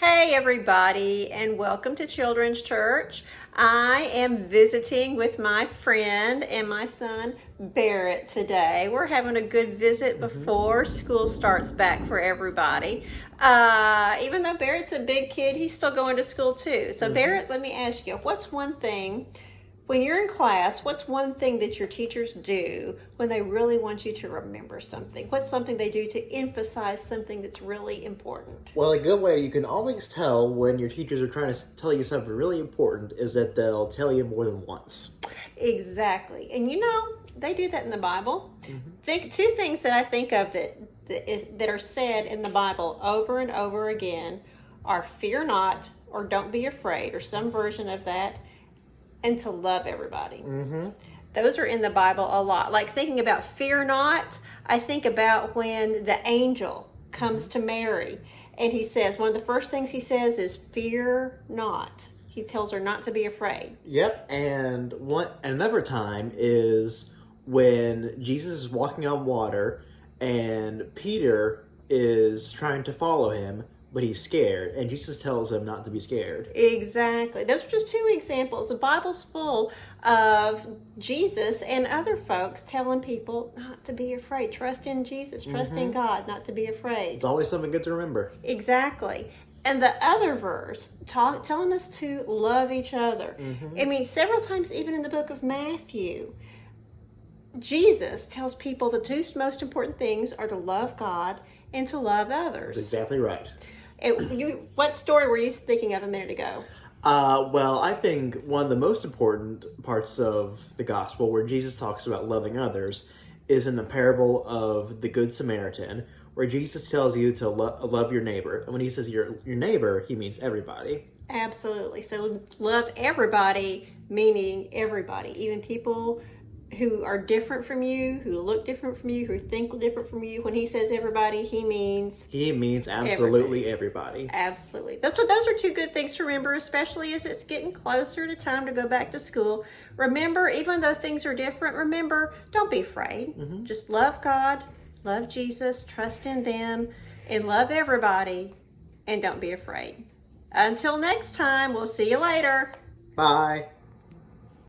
Hey everybody, and welcome to Children's Church. I am visiting with my friend and my son Barrett today. We're having a good visit before school starts back for everybody. Even though Barrett's a big kid, he's still going to school too. So Barrett, let me ask you, what's one thing when you're in class, what's one thing that your teachers do when they really want you to remember something? What's something they do to emphasize something that's really important? Well, a good way you can always tell when your teachers are trying to tell you something really important is that they'll tell you more than once. Exactly. And you know, they do that in the Bible. Think two things that I think of that are said in the Bible over and over again are fear not, or don't be afraid, or some version of that, and to love everybody. Those are in the Bible a lot. Like thinking about fear not, I think about when the angel comes to Mary and he says, one of the first things he says is fear not. He tells her not to be afraid. Yep, and another time is when Jesus is walking on water and Peter is trying to follow him, but he's scared, and Jesus tells him not to be scared. Exactly. Those are just two examples. The Bible's full of Jesus and other folks telling people not to be afraid. Trust in Jesus, trust in God, not to be afraid. It's always something good to remember. Exactly. And the other verse telling us to love each other. I mean, several times even in the book of Matthew, Jesus tells people the two most important things are to love God and to love others. That's exactly right. What story were you thinking of a minute ago? Well, I think one of the most important parts of the gospel where Jesus talks about loving others is in the parable of the Good Samaritan, where Jesus tells you to love your neighbor. And when he says your neighbor, he means everybody. Absolutely. So love everybody, meaning everybody, even people who are different from you, who look different from you, who think different from you. When he says everybody, he means absolutely everybody. Absolutely. Those are two good things to remember, especially as it's getting closer to time to go back to school. Remember, even though things are different, remember, don't be afraid. Just love God, love Jesus, trust in them, and love everybody, and don't be afraid. Until next time, we'll see you later. Bye.